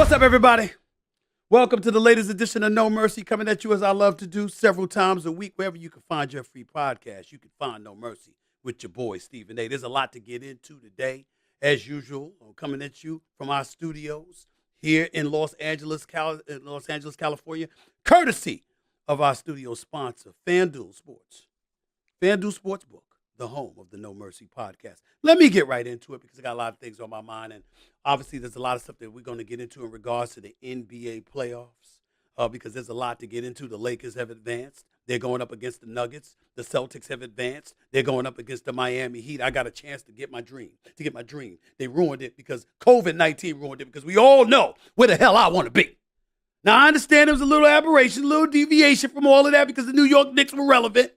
What's up, everybody? Welcome to the latest edition of No Mercy, coming at you as I love to do several times a week. Wherever you can find your free podcast, you can find No Mercy with your boy, Stephen A. There's a lot to get into today. As usual, I'm coming at you from our studios here in Los Angeles, California, courtesy of our studio sponsor, FanDuel Sports. FanDuel Sportsbook, the home of the No Mercy podcast. Let me get right into it because I got a lot of things on my mind, and obviously there's a lot of stuff that we're going to get into in regards to the NBA playoffs because there's a lot to get into. The Lakers have advanced. They're going up against the Nuggets. The Celtics have advanced. They're going up against the Miami Heat. I got a chance to get my dream. They ruined it because COVID-19 ruined it because we all know where the hell I want to be. Now, I understand there was a little aberration, a little deviation from all of that because the New York Knicks were relevant.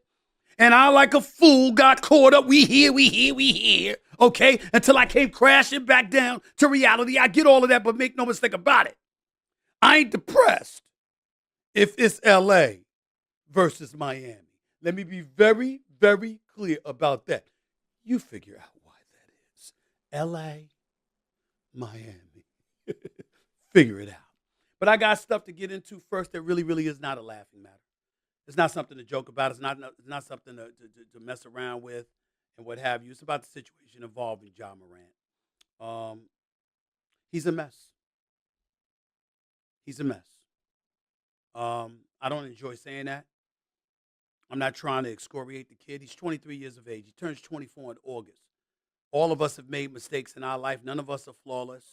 And I, like a fool, got caught up. We here, okay? Until I came crashing back down to reality. I get all of that, but make no mistake about it. I ain't depressed if it's L.A. versus Miami. Let me be very, very clear about that. You figure out why that is. L.A., Miami. Figure it out. But I got stuff to get into first that really, really is not a laughing matter. It's not something to joke about. It's not something to mess around with and what have you. It's about the situation involving Ja Morant. He's a mess. He's a mess. I don't enjoy saying that. I'm not trying to excoriate the kid. He's 23 years of age. He turns 24 in August. All of us have made mistakes in our life. None of us are flawless.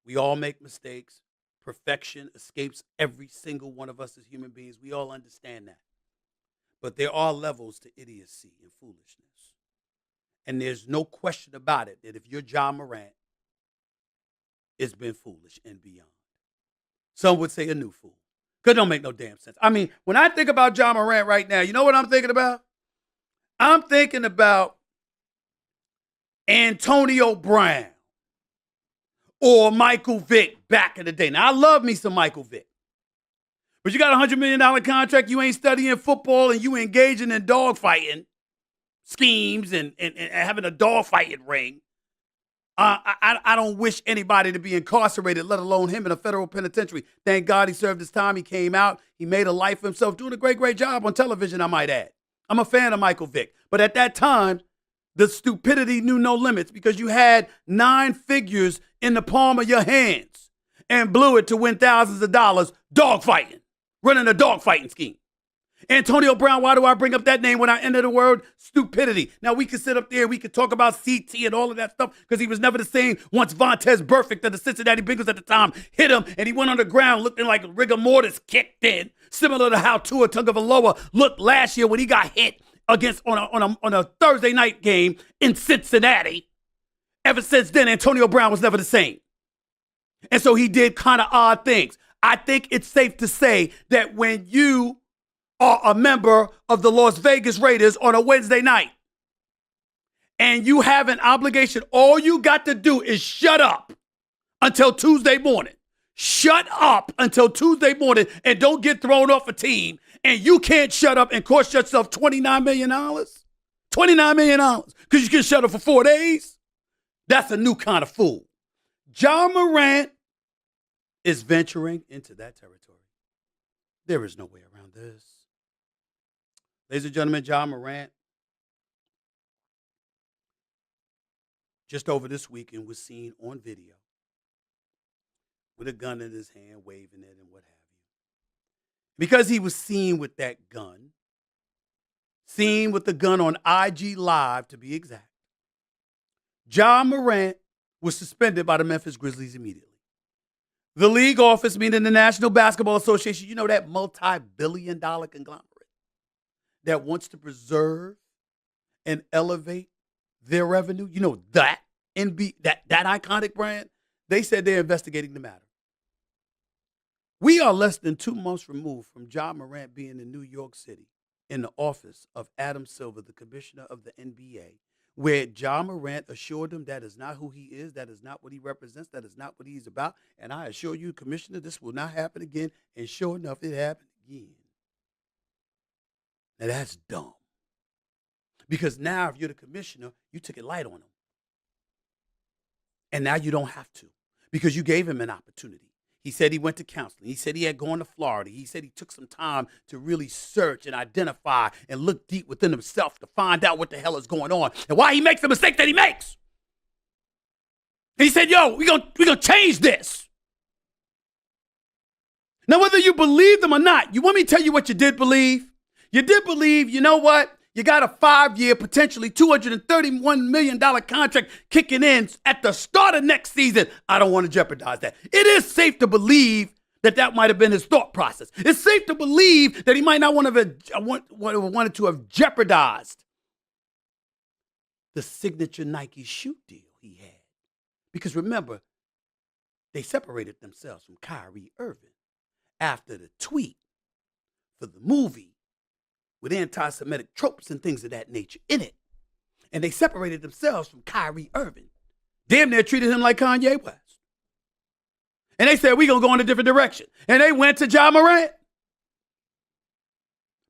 We all make mistakes. Perfection escapes every single one of us as human beings. We all understand that. But there are levels to idiocy and foolishness. And there's no question about it that if you're Ja Morant, it's been foolish and beyond. Some would say a new fool. Because it don't make no damn sense. I mean, when I think about Ja Morant right now, you know what I'm thinking about? I'm thinking about Antonio Brown. Or Michael Vick back in the day. Now, I love me some Michael Vick. But you got a $100 million contract, you ain't studying football, and you engaging in dogfighting schemes and having a dogfighting ring. I don't wish anybody to be incarcerated, let alone him in a federal penitentiary. Thank God he served his time. He came out. He made a life for himself, doing a great, great job on television, I might add. I'm a fan of Michael Vick. But at that time, the stupidity knew no limits because you had 9 figures in the palm of your hands and blew it to win thousands of dollars dogfighting, running a dogfighting scheme. Antonio Brown, why do I bring up that name when I enter the word stupidity? Now, we could sit up there, we could talk about CT and all of that stuff because he was never the same once Vontaze Burfict of the Cincinnati Bengals at the time hit him and he went on the ground looking like rigor mortis kicked in, similar to how Tua Tagovailoa looked last year when he got hit against on a Thursday night game in Cincinnati. Ever since then, Antonio Brown was never the same. And so he did kind of odd things. I think it's safe to say that when you are a member of the Las Vegas Raiders on a Wednesday night and you have an obligation, all you got to do is shut up until Tuesday morning. Shut up until Tuesday morning and don't get thrown off a team. And you can't shut up and cost yourself $29 million? $29 million because you can shut up for 4 days? That's a new kind of fool. Ja Morant is venturing into that territory. There is no way around this. Ladies and gentlemen, Ja Morant just over this weekend was seen on video with a gun in his hand, waving it and what have you. Because he was seen with that gun, seen with the gun on IG Live to be exact, Ja Morant was suspended by the Memphis Grizzlies immediately. The league office, meaning the National Basketball Association, you know that multi-billion-dollar conglomerate that wants to preserve and elevate their revenue, you know that that iconic brand, they said they're investigating the matter. We are less than 2 months removed from Ja Morant being in New York City in the office of Adam Silver, the commissioner of the NBA, where Ja Morant assured him that is not who he is, that is not what he represents, that is not what he's about. And I assure you, Commissioner, this will not happen again. And sure enough, it happened again. Now, that's dumb. Because now, if you're the commissioner, you took it light on him. And now you don't have to because you gave him an opportunity. He said he went to counseling. He said he had gone to Florida. He said he took some time to really search and identify and look deep within himself to find out what the hell is going on and why he makes the mistake that he makes. And he said, yo, we're gonna change this. Now, whether you believe them or not, you want me to tell you what you did believe? You did believe, you know what? You got a 5-year, potentially $231 million contract kicking in at the start of next season. I don't want to jeopardize that. It is safe to believe that might have been his thought process. It's safe to believe that he might not wanted to have jeopardized the signature Nike shoe deal he had. Because remember, they separated themselves from Kyrie Irving after the tweet for the movie with anti-Semitic tropes and things of that nature in it. And they separated themselves from Kyrie Irving. Damn near treated him like Kanye West. And they said, we're going to go in a different direction. And they went to Ja Morant.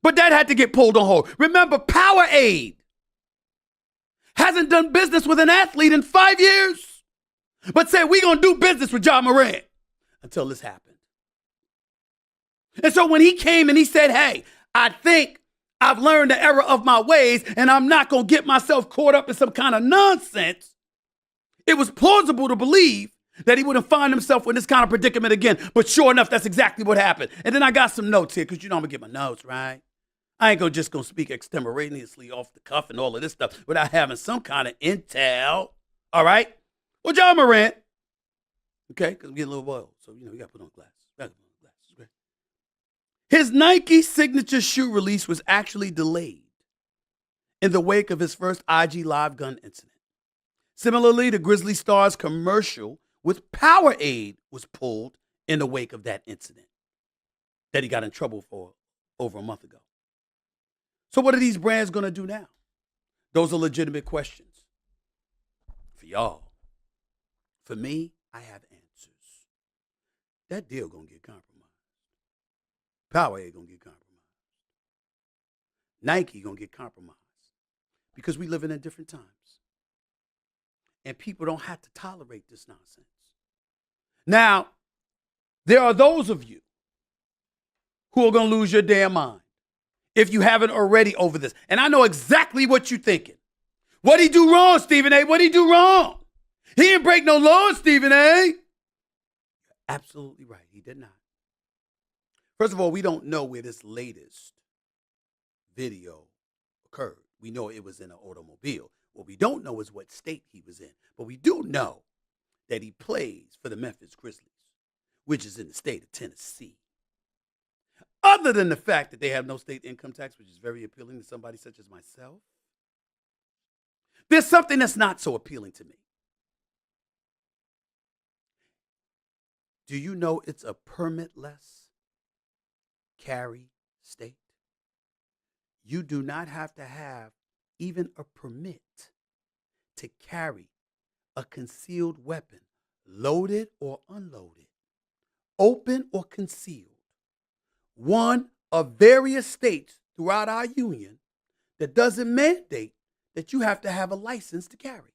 But that had to get pulled on hold. Remember, Powerade hasn't done business with an athlete in 5 years, but said, we're going to do business with Ja Morant until this happened. And so when he came and he said, hey, I think I've learned the error of my ways and I'm not going to get myself caught up in some kind of nonsense, it was plausible to believe that he wouldn't find himself in this kind of predicament again. But sure enough, that's exactly what happened. And then I got some notes here because you know I'm going to get my notes, right? I ain't just going to speak extemporaneously off the cuff and all of this stuff without having some kind of intel. All right? Well, Ja Morant, okay, because we get a little boiled. So, you got to put on glasses. Okay? His Nike signature shoe release was actually delayed in the wake of his first IG Live gun incident. Similarly, the Grizzly Stars commercial with Powerade was pulled in the wake of that incident that he got in trouble for over a month ago. So what are these brands going to do now? Those are legitimate questions for y'all. For me, I have answers. That deal going to get compromised. Powerade going to get compromised. Nike going to get compromised because we living in different times. And people don't have to tolerate this nonsense. Now, there are those of you who are going to lose your damn mind if you haven't already over this. And I know exactly what you're thinking. What'd he do wrong, Stephen A? What'd he do wrong? He didn't break no laws, Stephen A. You're absolutely right. He did not. First of all, we don't know where this latest video occurred. We know it was in an automobile. What we don't know is what state he was in. But we do know that he plays for the Memphis Grizzlies, which is in the state of Tennessee. Other than the fact that they have no state income tax, which is very appealing to somebody such as myself, there's something that's not so appealing to me. Do you know it's a permitless carry state? You do not have to have even a permit to carry a concealed weapon, loaded or unloaded, open or concealed. One of various states throughout our union that doesn't mandate that you have to have a license to carry.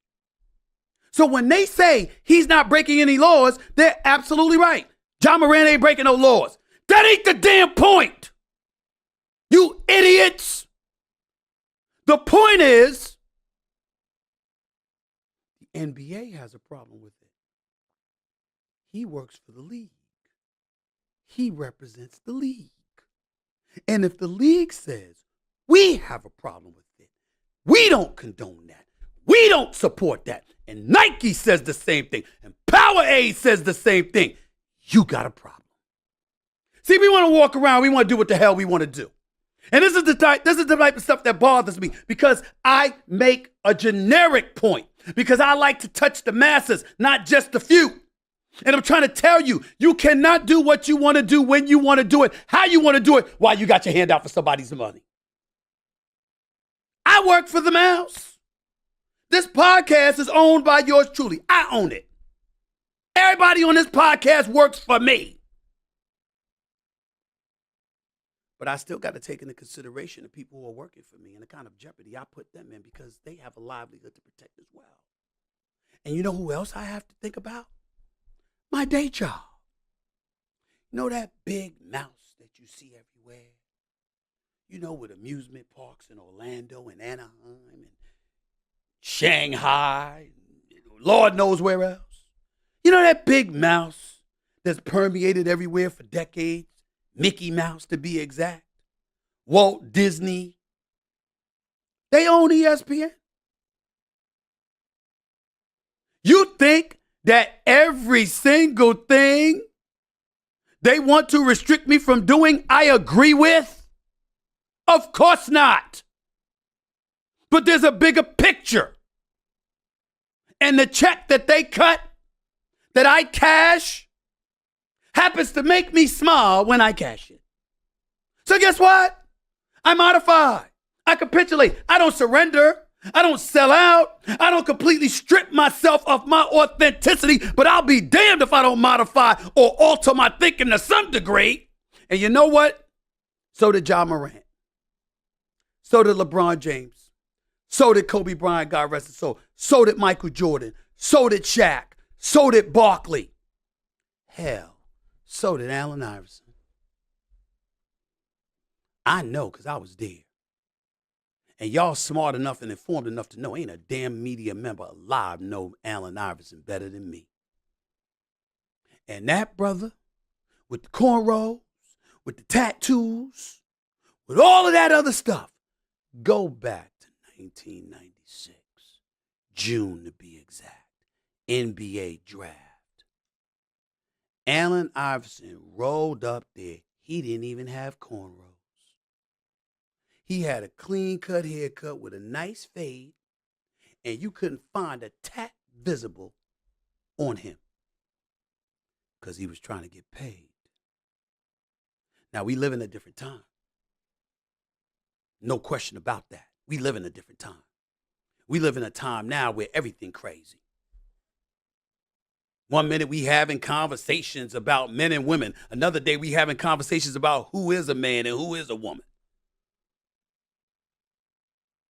So when they say he's not breaking any laws, they're absolutely right. Ja Morant ain't breaking no laws. That ain't the damn point. You idiots. The point is, the NBA has a problem with it. He works for the league. He represents the league. And if the league says, we have a problem with it, we don't condone that. We don't support that. And Nike says the same thing. And Powerade says the same thing. You got a problem. See, we want to walk around. We want to do what the hell we want to do. And this is the type of stuff that bothers me because I make a generic point because I like to touch the masses, not just the few. And I'm trying to tell you, you cannot do what you want to do when you want to do it, how you want to do it, while you got your hand out for somebody's money. I work for the mouse. This podcast is owned by yours truly. I own it. Everybody on this podcast works for me. But I still got to take into consideration the people who are working for me and the kind of jeopardy I put them in because they have a livelihood to protect as well. And you know who else I have to think about? My day job. You know that big mouse that you see everywhere? You know, with amusement parks in Orlando and Anaheim and Shanghai, Lord knows where else. You know that big mouse that's permeated everywhere for decades? Mickey Mouse, to be exact. Walt Disney. They own ESPN. You think that every single thing they want to restrict me from doing, I agree with? Of course not. But there's a bigger picture. And the check that they cut, that I cash, happens to make me smile when I cash it. So guess what? I modify. I capitulate. I don't surrender. I don't sell out. I don't completely strip myself of my authenticity, but I'll be damned if I don't modify or alter my thinking to some degree. And you know what? So did Ja Morant. So did LeBron James. So did Kobe Bryant, God rest his soul. So did Michael Jordan. So did Shaq. So did Barkley. Hell, so did Allen Iverson. I know because I was there. And y'all smart enough and informed enough to know ain't a damn media member alive know Allen Iverson better than me. And that brother, with the cornrows, with the tattoos, with all of that other stuff, go back to 1996, June to be exact, NBA draft. Allen Iverson rolled up there. He didn't even have cornrows. He had a clean-cut haircut with a nice fade, and you couldn't find a tat visible on him because he was trying to get paid. Now, we live in a different time. No question about that. We live in a different time. We live in a time now where everything crazy. One minute we having conversations about men and women. Another day we having conversations about who is a man and who is a woman.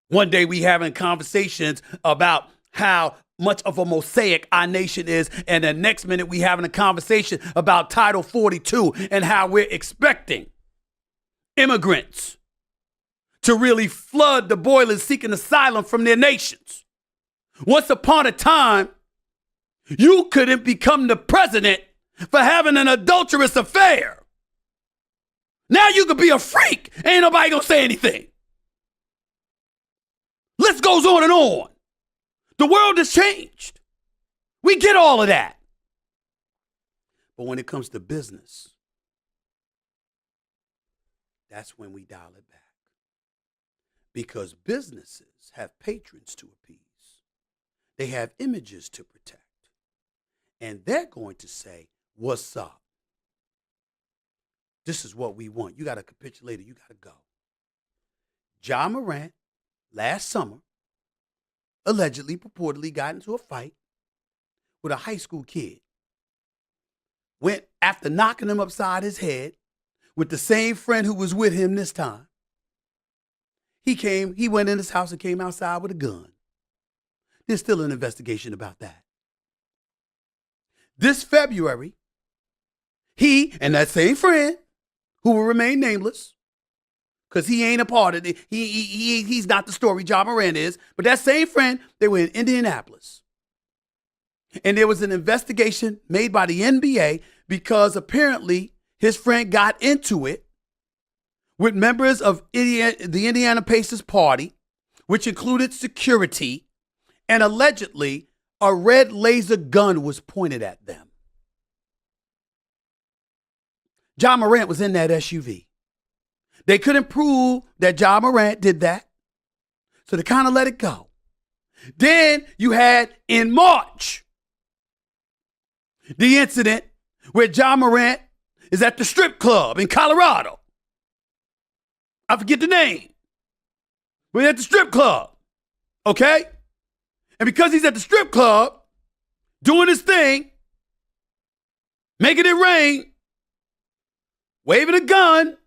One day we having conversations about how much of a mosaic our nation is, and the next minute we having a conversation about Title 42 and how we're expecting immigrants to really flood the boilers seeking asylum from their nations. Once upon a time, you couldn't become the president for having an adulterous affair. Now you could be a freak. Ain't nobody gonna say anything. List goes on and on. The world has changed. We get all of that. But when it comes to business, that's when we dial it back. Because businesses have patrons to appease. They have images to protect. And they're going to say, what's up? This is what we want. You got to capitulate or you got to go. Ja Morant, last summer, allegedly, purportedly got into a fight with a high school kid. Went after knocking him upside his head with the same friend who was with him this time. He went in his house and came outside with a gun. There's still an investigation about that. This February, he and that same friend, who will remain nameless, because he ain't a part of it, he's not the story Ja Morant is, but that same friend, they were in Indianapolis. And there was an investigation made by the NBA because apparently his friend got into it with members of the Indiana Pacers party, which included security, and allegedly a red laser gun was pointed at them. Ja Morant was in that SUV. They couldn't prove that Ja Morant did that, so they kind of let it go. Then you had, in March, the incident where Ja Morant is at the strip club in Colorado. I forget the name. But he's at the strip club, okay? And because he's at the strip club, doing his thing, making it rain, waving a gun,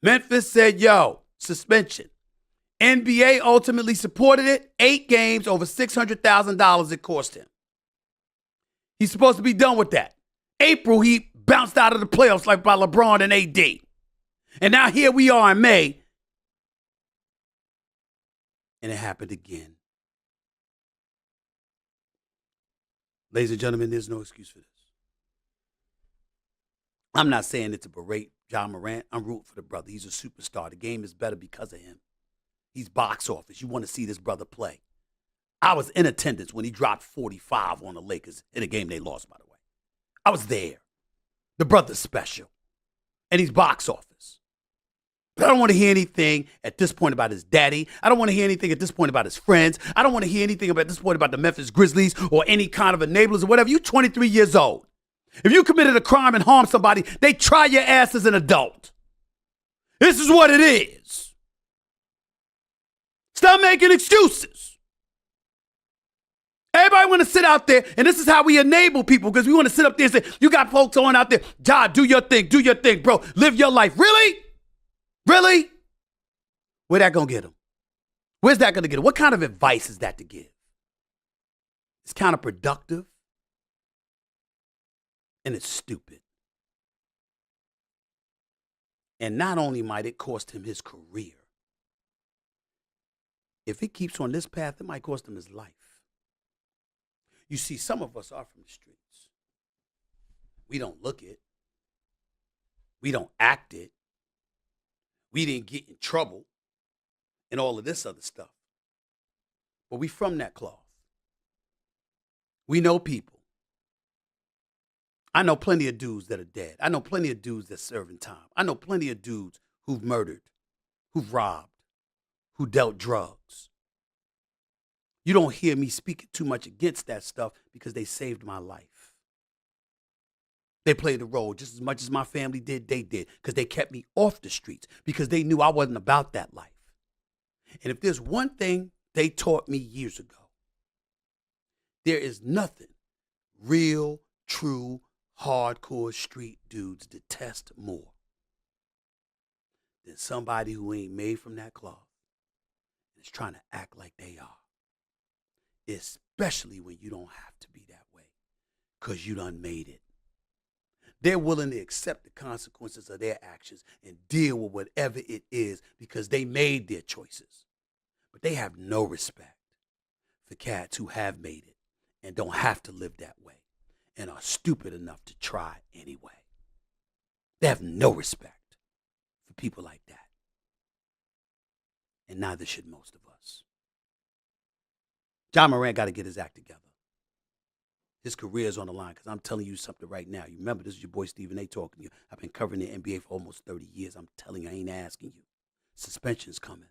Memphis said, yo, suspension. NBA ultimately supported it. 8 games, over $600,000 it cost him. He's supposed to be done with that. April, he bounced out of the playoffs like by LeBron and AD. And now here we are in May. And it happened again. Ladies and gentlemen, there's no excuse for this. I'm not saying it to berate Ja Morant. I'm rooting for the brother. He's a superstar. The game is better because of him. He's box office. You want to see this brother play. I was in attendance when he dropped 45 on the Lakers in a game they lost, by the way. I was there. The brother's special. And he's box office. But I don't want to hear anything at this point about his daddy. I don't want to hear anything at this point about his friends. I don't want to hear anything at this point about the Memphis Grizzlies or any kind of enablers or whatever. You're 23 years old. If you committed a crime and harmed somebody, they try your ass as an adult. This is what it is. Stop making excuses. Everybody want to sit out there, and this is how we enable people, because we want to sit up there and say, you got folks on out there, Ja, do your thing, bro. Live your life. Really? Really? Where that going to get them? Where's that going to get them? What kind of advice is that to give? It's counterproductive, and it's stupid. And not only might it cost him his career, if he keeps on this path, it might cost him his life. You see, some of us are from the streets. We don't look it. We don't act it. We didn't get in trouble and all of this other stuff. But we from that cloth. We know people. I know plenty of dudes that are dead. I know plenty of dudes that's serving time. I know plenty of dudes who've murdered, who've robbed, who dealt drugs. You don't hear me speaking too much against that stuff because they saved my life. They played the role just as much as my family did, they did, because they kept me off the streets because they knew I wasn't about that life. And if there's one thing they taught me years ago, there is nothing real, true, hardcore street dudes detest more than somebody who ain't made from that cloth and is trying to act like they are. Especially when you don't have to be that way because you done made it. They're willing to accept the consequences of their actions and deal with whatever it is because they made their choices. But they have no respect for cats who have made it and don't have to live that way and are stupid enough to try anyway. They have no respect for people like that. And neither should most of us. Ja Morant got to get his act together. His career is on the line because I'm telling you something right now. You remember, this is your boy Stephen A. talking to you. I've been covering the NBA for almost 30 years. I'm telling you, I ain't asking you. Suspension's coming,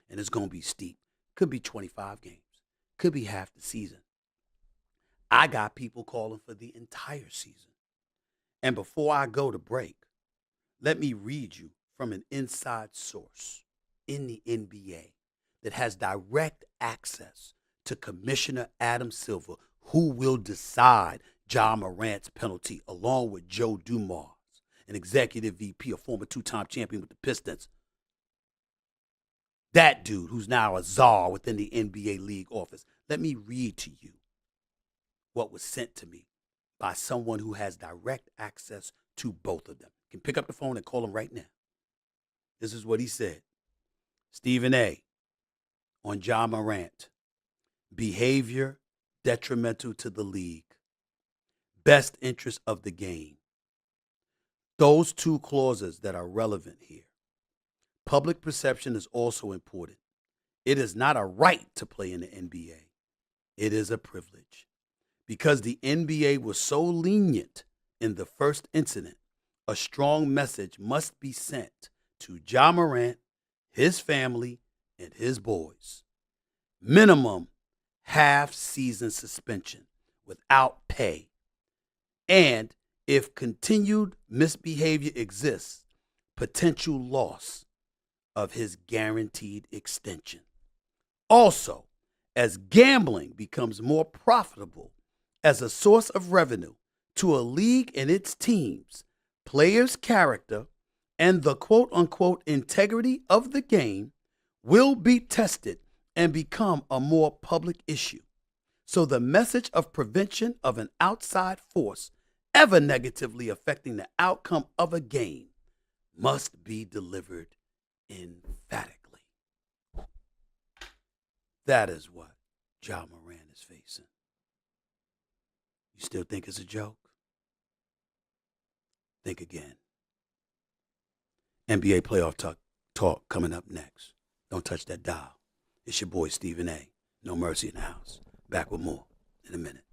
and it's going to be steep. Could be 25 games. Could be half the season. I got people calling for the entire season. And before I go to break, let me read you from an inside source in the NBA that has direct access to Commissioner Adam Silver, who will decide Ja Morant's penalty, along with Joe Dumars, an executive VP, a former two-time champion with the Pistons. That dude, who's now a czar within the NBA league office. Let me read to you what was sent to me by someone who has direct access to both of them. You can pick up the phone and call him right now. This is what he said. Stephen A. on Ja Morant. Behavior detrimental to the league. Best interest of the game. Those two clauses that are relevant here. Public perception is also important. It is not a right to play in the NBA. It is a privilege. Because the NBA was so lenient in the first incident, a strong message must be sent to Ja Morant, his family, and his boys. Minimum half-season suspension without pay. And if continued misbehavior exists, potential loss of his guaranteed extension. Also, as gambling becomes more profitable as a source of revenue to a league and its teams, players' character and the quote-unquote integrity of the game will be tested and become a more public issue. So the message of prevention of an outside force ever negatively affecting the outcome of a game must be delivered emphatically. That is what Ja Morant is facing. You still think it's a joke? Think again. NBA playoff talk coming up next. Don't touch that dial. It's your boy Stephen A. No Mercy in the house. Back with more in a minute.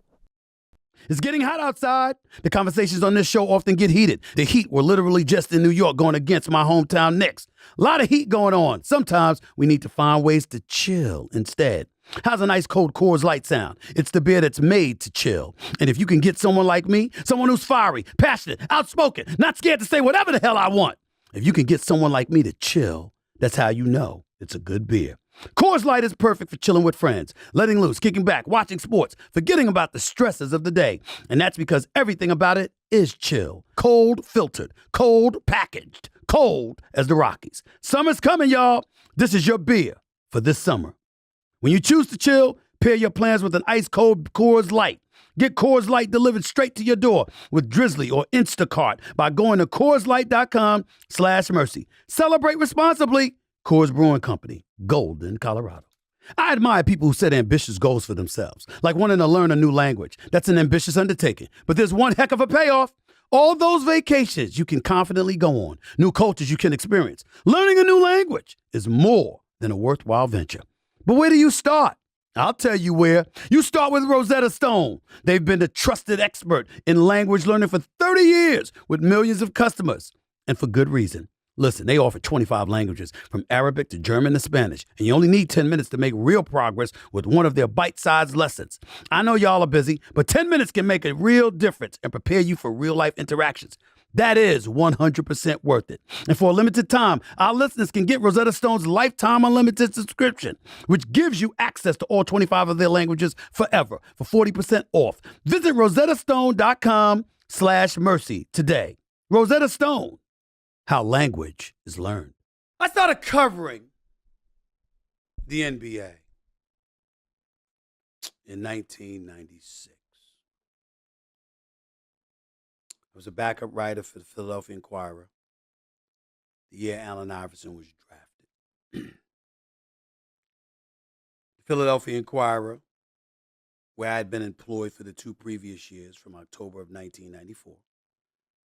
It's getting hot outside. The conversations on this show often get heated. The Heat were literally just in New York going against my hometown Knicks. A lot of heat going on. Sometimes we need to find ways to chill instead. How's an ice cold Coors Light sound? It's the beer that's made to chill. And if you can get someone like me, someone who's fiery, passionate, outspoken, not scared to say whatever the hell I want, if you can get someone like me to chill, that's how you know it's a good beer. Coors Light is perfect for chilling with friends, letting loose, kicking back, watching sports, forgetting about the stresses of the day. And that's because everything about it is chill. Cold filtered, cold packaged, cold as the Rockies. Summer's coming, y'all. This is your beer for this summer. When you choose to chill, pair your plans with an ice-cold Coors Light. Get Coors Light delivered straight to your door with Drizzly or Instacart by going to CoorsLight.com/mercy. Celebrate responsibly. Coors Brewing Company, Golden, Colorado. I admire people who set ambitious goals for themselves, like wanting to learn a new language. That's an ambitious undertaking, but there's one heck of a payoff. All those vacations you can confidently go on, new cultures you can experience. Learning a new language is more than a worthwhile venture. But where do you start? I'll tell you where. You start with Rosetta Stone. They've been the trusted expert in language learning for 30 years with millions of customers, and for good reason. Listen, they offer 25 languages, from Arabic to German to Spanish, and you only need 10 minutes to make real progress with one of their bite-sized lessons. I know y'all are busy, but 10 minutes can make a real difference and prepare you for real-life interactions. That is 100% worth it. And for a limited time, our listeners can get Rosetta Stone's lifetime unlimited subscription, which gives you access to all 25 of their languages forever for 40% off. Visit rosettastone.com/mercy today. Rosetta Stone. How language is learned. I started covering the NBA in 1996. I was a backup writer for the Philadelphia Inquirer the year Allen Iverson was drafted. The Philadelphia Inquirer, where I had been employed for the 2 previous years from October of 1994,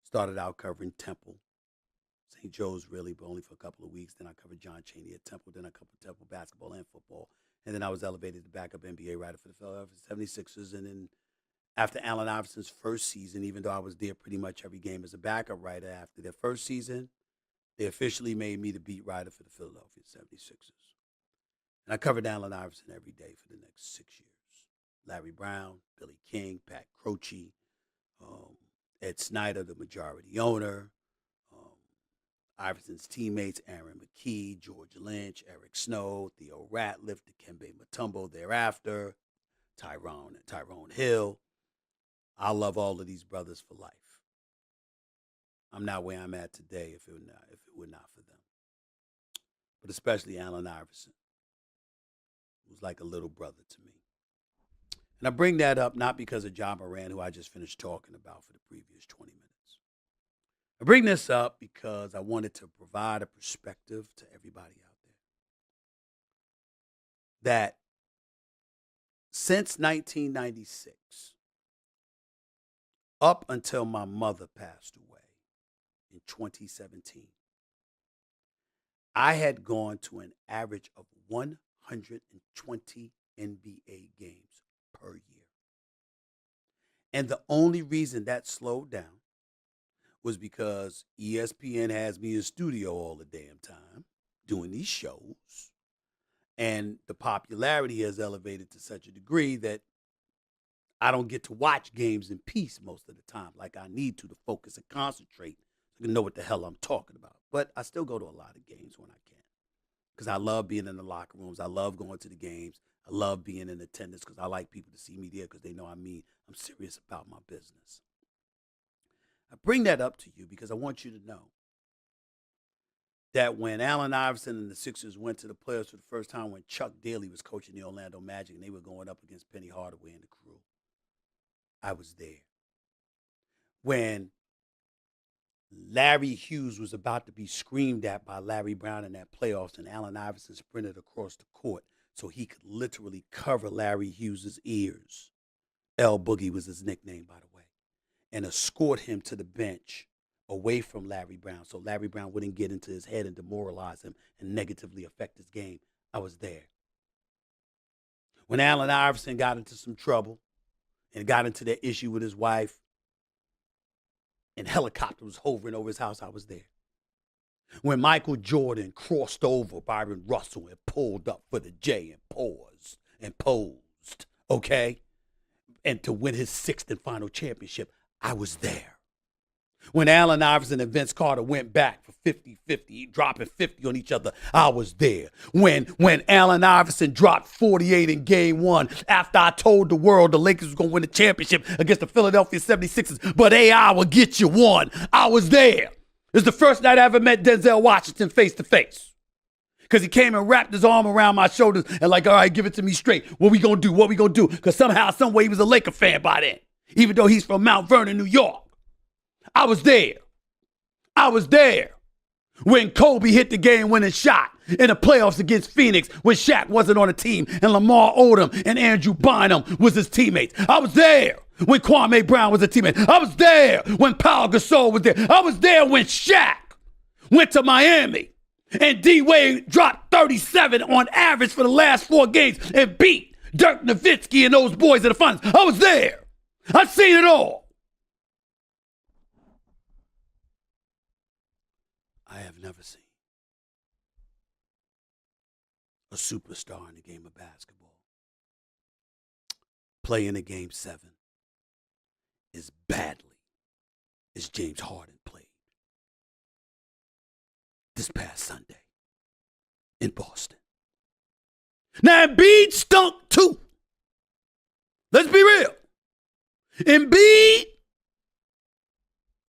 started out covering Temple, St. Joe's really, but only for a couple of weeks. Then I covered John Chaney at Temple. Then I covered Temple basketball and football. And then I was elevated to backup NBA writer for the Philadelphia 76ers. And then after Allen Iverson's first season, even though I was there pretty much every game as a backup writer, after their first season, they officially made me the beat writer for the Philadelphia 76ers. And I covered Allen Iverson every day for the next 6 years. Larry Brown, Billy King, Pat Croce, Ed Snyder, the majority owner, Iverson's teammates, Aaron McKee, George Lynch, Eric Snow, Theo Ratliff, Dikembe Mutombo thereafter, Tyrone Hill. I love all of these brothers for life. I'm not where I'm at today if it were not for them. But especially Allen Iverson, who's like a little brother to me. And I bring that up not because of Ja Morant, who I just finished talking about for the previous 20 minutes. I bring this up because I wanted to provide a perspective to everybody out there that since 1996, up until my mother passed away in 2017, I had gone to an average of 120 NBA games per year. And the only reason that slowed down was because ESPN has me in studio all the damn time doing these shows. And the popularity has elevated to such a degree that I don't get to watch games in peace most of the time like I need to focus and concentrate so I can know what the hell I'm talking about. But I still go to a lot of games when I can because I love being in the locker rooms. I love going to the games. I love being in attendance because I like people to see me there because they know I'm serious about my business. I bring that up to you because I want you to know that when Allen Iverson and the Sixers went to the playoffs for the first time, when Chuck Daly was coaching the Orlando Magic and they were going up against Penny Hardaway and the crew, I was there. when Larry Hughes was about to be screamed at by Larry Brown in that playoffs, and Allen Iverson sprinted across the court so he could literally cover Larry Hughes' ears. L Boogie was his nickname, by the way, and escort him to the bench away from Larry Brown so Larry Brown wouldn't get into his head and demoralize him and negatively affect his game. I was there. When Allen Iverson got into some trouble and got into that issue with his wife, and helicopter was hovering over his house, I was there. When Michael Jordan crossed over Byron Russell and pulled up for the J and paused and posed, okay? And to win his 6th and final championship, I was there. When Allen Iverson and Vince Carter went back for 50-50, dropping 50 on each other, I was there. When Allen Iverson dropped 48 in game 1 after I told the world the Lakers was going to win the championship against the Philadelphia 76ers, but AI will get you one, I was there. It's the first night I ever met Denzel Washington face to face. Because he came and wrapped his arm around my shoulders and like, all right, give it to me straight. What we going to do? What we going to do? Because somehow, some way, he was a Laker fan by then, even though he's from Mount Vernon, New York. I was there. I was there when Kobe hit the game-winning shot in the playoffs against Phoenix when Shaq wasn't on the team and Lamar Odom and Andrew Bynum was his teammates. I was there when Kwame Brown was a teammate. I was there when Pau Gasol was there. I was there when Shaq went to Miami and D-Wade dropped 37 on average for the last 4 games and beat Dirk Nowitzki and those boys in the finals. I was there. I've seen it all. I have never seen a superstar in the game of basketball play in a game 7 as badly as James Harden played this past Sunday in Boston. Now, Embiid stunk too. Let's be real. Embiid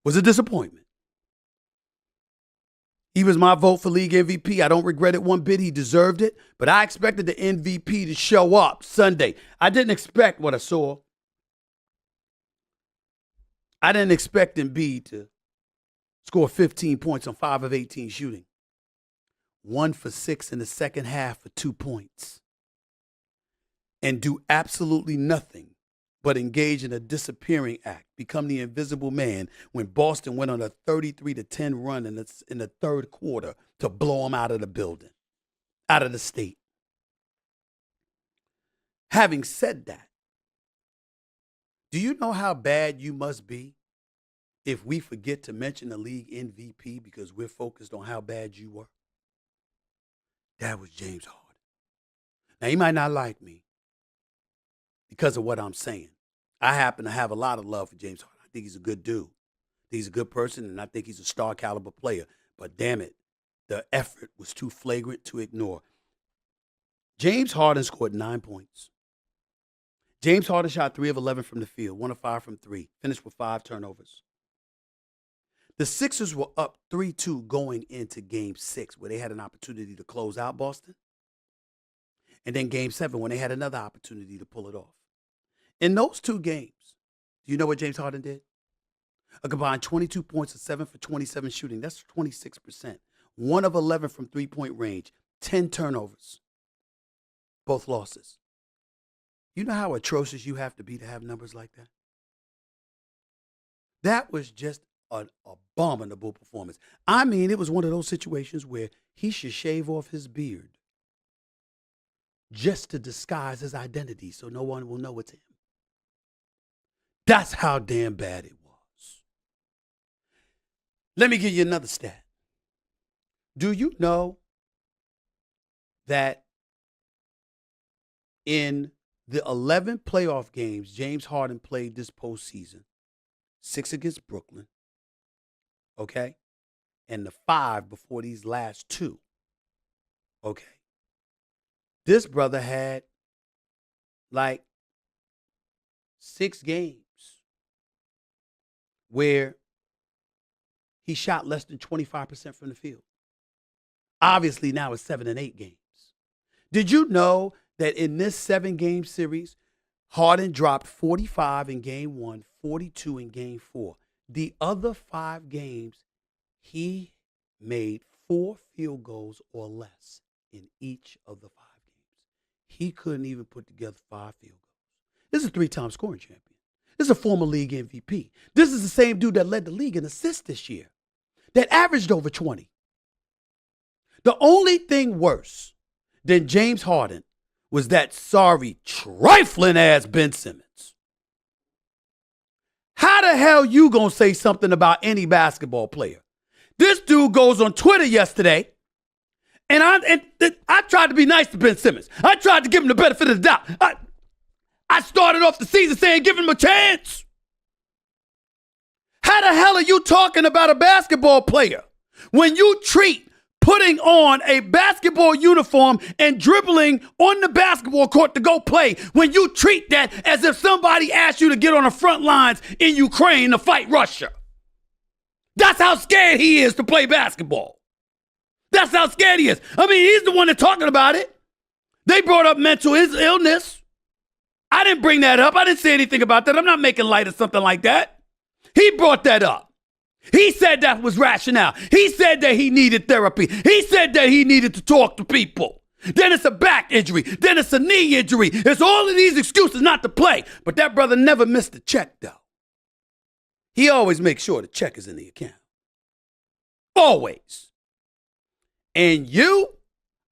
was a disappointment. He was my vote for league MVP. I don't regret it one bit. He deserved it. But I expected the MVP to show up Sunday. I didn't expect what I saw. I didn't expect Embiid to score 15 points on 5 of 18 shooting. 1 for 6 in the second half for 2 points. And do absolutely nothing but engage in a disappearing act, become the invisible man when Boston went on a 33-10 run in the third quarter to blow them out of the building, out of the state. Having said that, do you know how bad you must be if we forget to mention the league MVP because we're focused on how bad you were? That was James Harden. Now, he might not like me because of what I'm saying. I happen to have a lot of love for James Harden. I think he's a good dude. He's a good person, and I think he's a star caliber player. But damn it, the effort was too flagrant to ignore. James Harden scored 9 points. James Harden shot 3 of 11 from the field, 1 of 5 from 3, finished with 5 turnovers. The Sixers were up 3-2 going into Game 6, where they had an opportunity to close out Boston. And then Game 7, when they had another opportunity to pull it off. In those 2 games, do you know what James Harden did? A combined 22 points and 7 for 27 shooting. That's 26%. 1 of 11 from three-point range. 10 turnovers. Both losses. You know how atrocious you have to be to have numbers like that? That was just an abominable performance. I mean, it was one of those situations where he should shave off his beard just to disguise his identity so no one will know it's him. That's how damn bad it was. Let me give you another stat. Do you know that in the 11 playoff games James Harden played this postseason, 6 against Brooklyn, okay, and the 5 before these last 2, okay, this brother had like 6 games where he shot less than 25% from the field. Obviously, now it's 7 and 8 games. Did you know that in this 7-game series, Harden dropped 45 in Game 1, 42 in Game 4? The other 5 games, he made 4 field goals or less in each of the 5 games. He couldn't even put together 5 field goals. This is a 3-time scoring champion. This is a former league MVP. This is the same dude that led the league in assists this year, that averaged over 20. The only thing worse than James Harden was that sorry, trifling-ass Ben Simmons. How the hell you gonna say something about any basketball player? This dude goes on Twitter yesterday, and I tried to be nice to Ben Simmons. I tried to give him the benefit of the doubt. I started off the season saying give him a chance. How the hell are you talking about a basketball player when you treat putting on a basketball uniform and dribbling on the basketball court to go play, when you treat that as if somebody asked you to get on the front lines in Ukraine to fight Russia? That's how scared he is to play basketball. That's how scared he is. I mean, he's the one that's talking about it. They brought up mental illness. I didn't bring that up. I didn't say anything about that. I'm not making light of something like that. He brought that up. He said that was rationale. He said that he needed therapy. He said that he needed to talk to people. Then it's a back injury. Then it's a knee injury. It's all of these excuses not to play. But that brother never missed a check, though. He always makes sure the check is in the account. Always. And you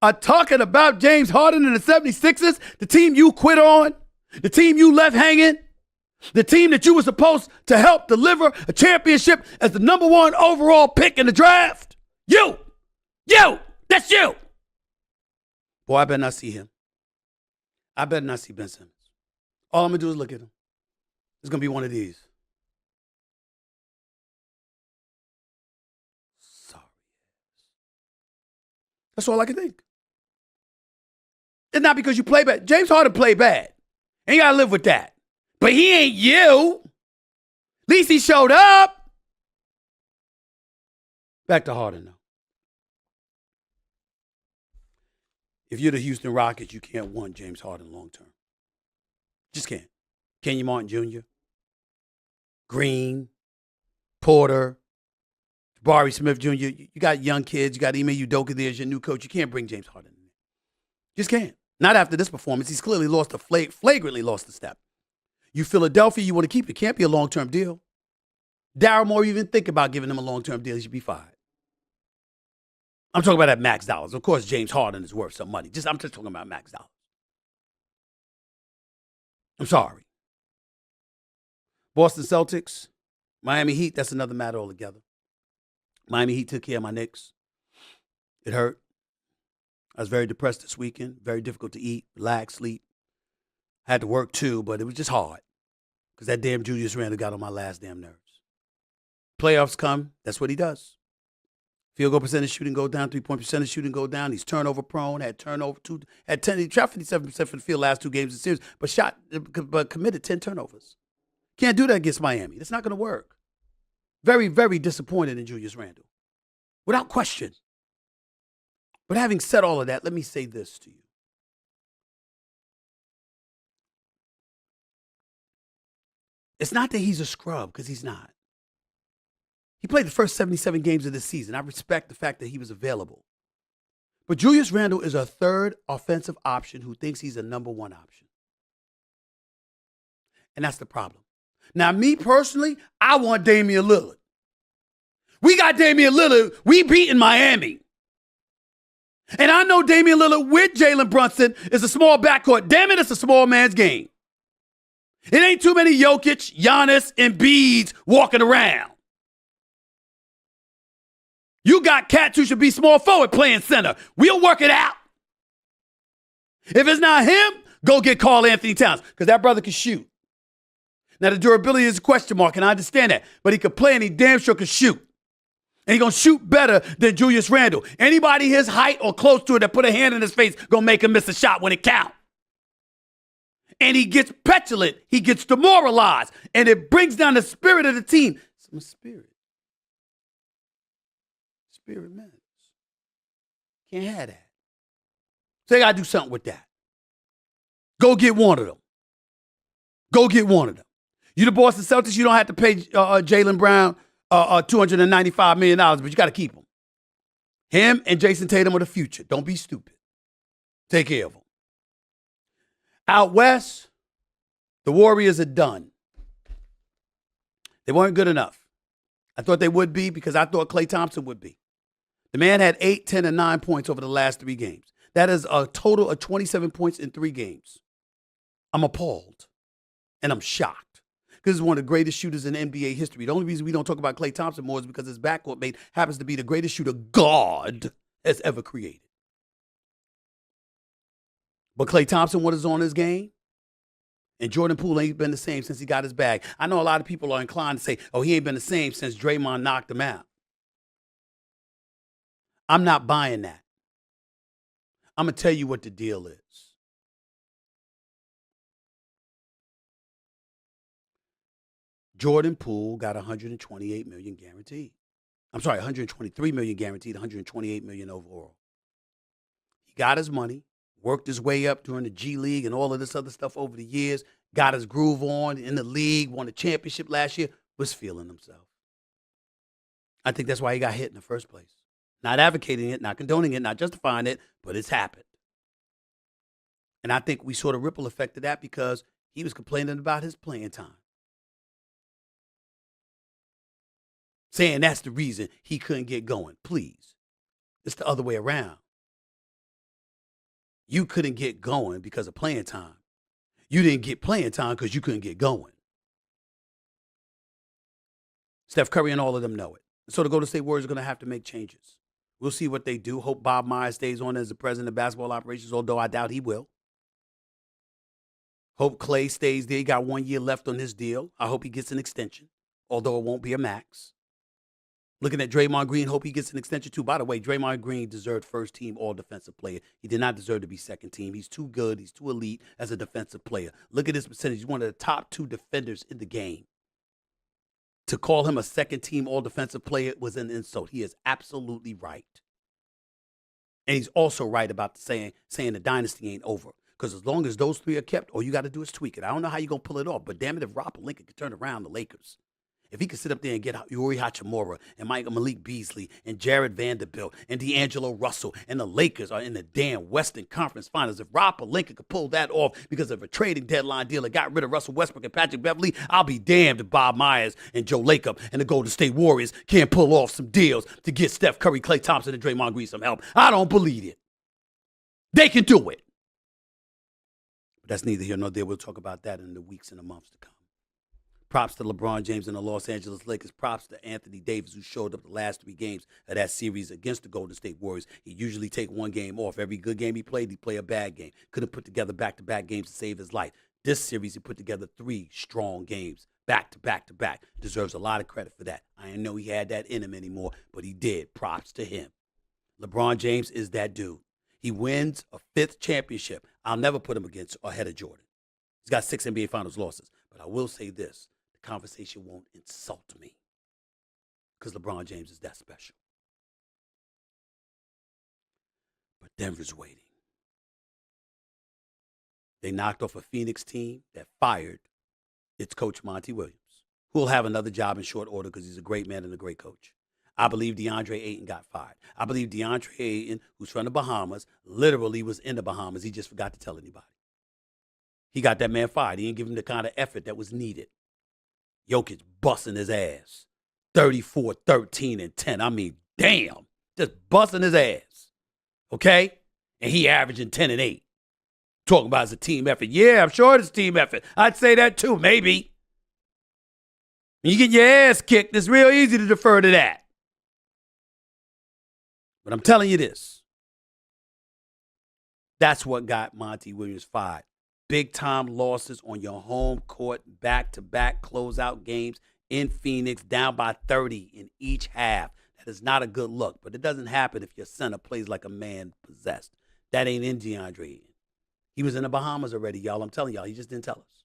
are talking about James Harden and the 76ers, the team you quit on, the team you left hanging, the team that you were supposed to help deliver a championship as the number 1 overall pick in the draft. You, that's you. Boy, I better not see him. I better not see Ben Simmons. All I'm going to do is look at him. It's going to be one of these. Sorry. That's all I can think. It's not because you play bad. James Harden played bad. And you got to live with that. But he ain't you. At least he showed up. Back to Harden now. If you're the Houston Rockets, you can't want James Harden long term. Just can't. Kenyon Martin Jr., Green, Porter, Jabari Smith Jr., you got young kids. You got Ime Udoka there as your new coach. You can't bring James Harden in. Just can't. Not after this performance. He's clearly flagrantly lost a step. You Philadelphia, you want to keep it. Can't be a long-term deal. Daryl Morey even think about giving him a long-term deal. He should be fired. I'm talking about at max dollars. Of course, James Harden is worth some money. I'm just talking about max dollars. I'm sorry. Boston Celtics, Miami Heat, that's another matter altogether. Miami Heat took care of my Knicks. It hurt. I was very depressed this weekend. Very difficult to eat, relax, sleep. I had to work too, but it was just hard because that damn Julius Randall got on my last damn nerves. Playoffs come, that's what he does. Field goal percentage shooting go down, 3-point percentage shooting go down. He's turnover prone, had 10, he shot 57% from the field last 2 games of the series, but committed 10 turnovers. Can't do that against Miami. That's not going to work. Very, very disappointed in Julius Randall, without question. But having said all of that, let me say this to you. It's not that he's a scrub, because he's not. He played the first 77 games of this season. I respect the fact that he was available. But Julius Randall is a third offensive option who thinks he's a number 1 option. And that's the problem. Now, me personally, I want Damian Lillard. We got Damian Lillard. We beating Miami. And I know Damian Lillard with Jalen Brunson is a small backcourt. Damn it, it's a small man's game. It ain't too many Jokic, Giannis, and Embiids walking around. You got cats who should be small forward playing center. We'll work it out. If it's not him, go get Karl Anthony Towns, because that brother can shoot. Now, the durability is a question mark, and I understand that. But he could play, and he damn sure could shoot. And he's going to shoot better than Julius Randall. Anybody his height or close to it that put a hand in his face going to make him miss a shot when it counts. And he gets petulant. He gets demoralized. And it brings down the spirit of the team. Some spirit. Spirit matters. Can't have that. So they got to do something with that. Go get one of them. Go get one of them. You the Boston Celtics, you don't have to pay Jaylen Brown $295 million, but you got to keep him. Him and Jason Tatum are the future. Don't be stupid. Take care of them. Out west, the Warriors are done. They weren't good enough. I thought they would be because I thought Klay Thompson would be. The man had 8, 10, and 9 points over the last 3 games. That is a total of 27 points in 3 games. I'm appalled, and I'm shocked because he's one of the greatest shooters in NBA history. The only reason we don't talk about Klay Thompson more is because his backcourt mate happens to be the greatest shooter God has ever created. But Klay Thompson, what is on his game? And Jordan Poole ain't been the same since he got his bag. I know a lot of people are inclined to say, oh, he ain't been the same since Draymond knocked him out. I'm not buying that. I'm going to tell you what the deal is. Jordan Poole got $128 million guaranteed. I'm sorry, $123 million guaranteed, $128 million overall. He got his money, worked his way up during the G League and all of this other stuff over the years, got his groove on in the league, won a championship last year, was feeling himself. I think that's why he got hit in the first place. Not advocating it, not condoning it, not justifying it, but it's happened. And I think we sort of ripple affected that because he was complaining about his playing time. Saying that's the reason he couldn't get going. Please. It's the other way around. You couldn't get going because of playing time. You didn't get playing time because you couldn't get going. Steph Curry and all of them know it. So the Golden State Warriors are going to have to make changes. We'll see what they do. Hope Bob Myers stays on as the president of basketball operations, although I doubt he will. Hope Klay stays there. He got 1 year left on his deal. I hope he gets an extension, although it won't be a max. Looking at Draymond Green, hope he gets an extension too. By the way, Draymond Green deserved first team all defensive player. He did not deserve to be second team. He's too good. He's too elite as a defensive player. Look at his percentage. He's one of the top 2 defenders in the game. To call him a second team all defensive player was an insult. He is absolutely right. And he's also right about saying the dynasty ain't over. Because as long as those 3 are kept, all you got to do is tweak it. I don't know how you're going to pull it off, but damn it if Rob Pelinka could turn around the Lakers. If he could sit up there and get Yuri Hachimura and Malik Beasley and Jared Vanderbilt and D'Angelo Russell and the Lakers are in the damn Western Conference Finals, if Rob Pelinka could pull that off because of a trading deadline deal that got rid of Russell Westbrook and Patrick Beverley, I'll be damned if Bob Myers and Joe Lacob and the Golden State Warriors can't pull off some deals to get Steph Curry, Klay Thompson, and Draymond Green some help. I don't believe it. They can do it. But that's neither here nor there. We'll talk about that in the weeks and the months to come. Props to LeBron James and the Los Angeles Lakers. Props to Anthony Davis, who showed up the last 3 games of that series against the Golden State Warriors. He usually take 1 game off. Every good game he played, he'd play a bad game. Couldn't put together back-to-back games to save his life. This series, he put together 3 strong games, back-to-back-to-back. Deserves a lot of credit for that. I didn't know he had that in him anymore, but he did. Props to him. LeBron James is that dude. He wins a 5th championship. I'll never put him ahead of Jordan. He's got 6 NBA Finals losses. But I will say this. Conversation won't insult me because LeBron James is that special. But Denver's waiting. They knocked off a Phoenix team that fired its coach, Monty Williams, who will have another job in short order because he's a great man and a great coach. I believe DeAndre Ayton got fired. I believe DeAndre Ayton, who's from the Bahamas, literally was in the Bahamas. He just forgot to tell anybody. He got that man fired. He didn't give him the kind of effort that was needed. Jokic busting his ass. 34, 13, and 10. I mean, damn. Just busting his ass. Okay? And he averaging 10 and 8. Talking about it's a team effort. Yeah, I'm sure it's a team effort. I'd say that too, maybe. When you get your ass kicked, it's real easy to defer to that. But I'm telling you this. That's what got Monty Williams fired. Big-time losses on your home court, back-to-back closeout games in Phoenix, down by 30 in each half. That is not a good look, but it doesn't happen if your center plays like a man possessed. That ain't in DeAndre Ayton. He was in the Bahamas already, y'all. I'm telling y'all, he just didn't tell us.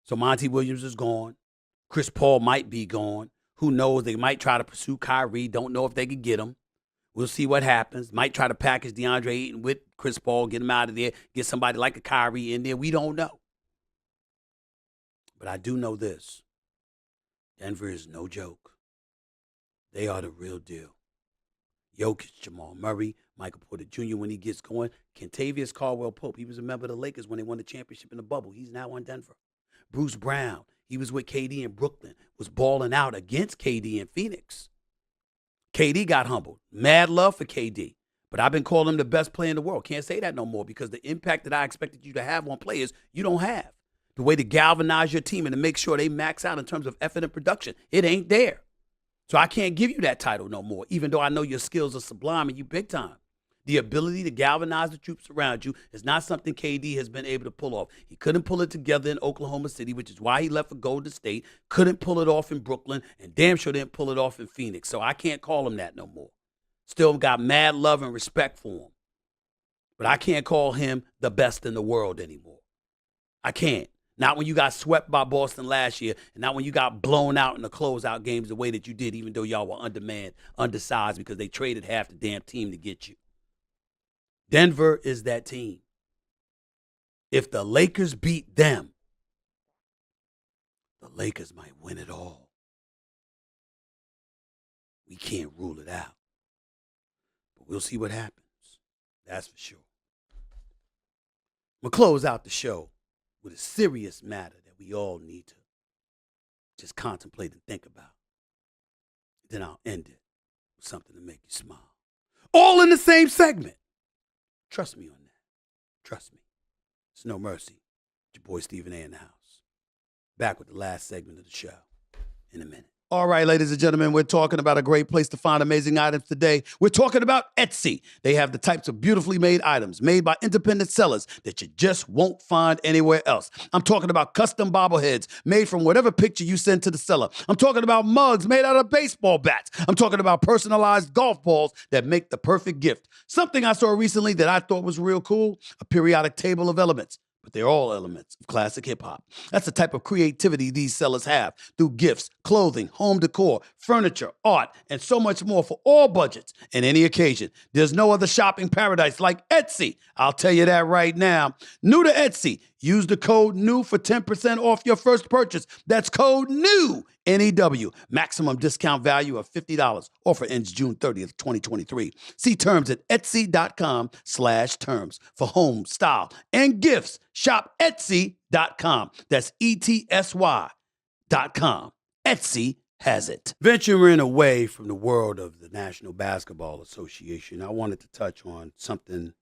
So Monty Williams is gone. Chris Paul might be gone. Who knows? They might try to pursue Kyrie. Don't know if they could get him. We'll see what happens. Might try to package DeAndre Ayton with Chris Paul, get him out of there, get somebody like a Kyrie in there. We don't know. But I do know this. Denver is no joke. They are the real deal. Jokic, Jamal Murray, Michael Porter Jr. when he gets going. Kentavious Caldwell-Pope, he was a member of the Lakers when they won the championship in the bubble. He's now on Denver. Bruce Brown, he was with KD in Brooklyn, was balling out against KD in Phoenix. KD got humbled. Mad love for KD. But I've been calling him the best player in the world. Can't say that no more because the impact that I expected you to have on players, you don't have. The way to galvanize your team and to make sure they max out in terms of effort and production, it ain't there. So I can't give you that title no more, even though I know your skills are sublime and you big time. The ability to galvanize the troops around you is not something KD has been able to pull off. He couldn't pull it together in Oklahoma City, which is why he left for Golden State, couldn't pull it off in Brooklyn, and damn sure didn't pull it off in Phoenix. So I can't call him that no more. Still got mad love and respect for him. But I can't call him the best in the world anymore. I can't. Not when you got swept by Boston last year, and not when you got blown out in the closeout games the way that you did, even though y'all were undermanned, undersized, because they traded half the damn team to get you. Denver is that team. If the Lakers beat them, the Lakers might win it all. We can't rule it out. But we'll see what happens. That's for sure. We'll close out the show with a serious matter that we all need to just contemplate and think about. Then I'll end it with something to make you smile. All in the same segment. Trust me on that. Trust me. It's no mercy. It's your boy Stephen A. in the house. Back with the last segment of the show in a minute. All right, ladies and gentlemen, we're talking about a great place to find amazing items today. We're talking about Etsy. They have the types of beautifully made items made by independent sellers that you just won't find anywhere else. I'm talking about custom bobbleheads made from whatever picture you send to the seller. I'm talking about mugs made out of baseball bats. I'm talking about personalized golf balls that make the perfect gift. Something I saw recently that I thought was real cool, a periodic table of elements. But they're all elements of classic hip-hop. That's the type of creativity these sellers have through gifts, clothing, home decor, furniture, art, and so much more for all budgets and any occasion. There's no other shopping paradise like Etsy. I'll tell you that right now. New to Etsy. Use the code NEW for 10% off your first purchase. That's code NEW, N-E-W. Maximum discount value of $50. Offer ends June 30th, 2023. See terms at etsy.com/terms. For home, style, and gifts, shop etsy.com. That's ETSY.com. Etsy has it. Venturing away from the world of the National Basketball Association, I wanted to touch on something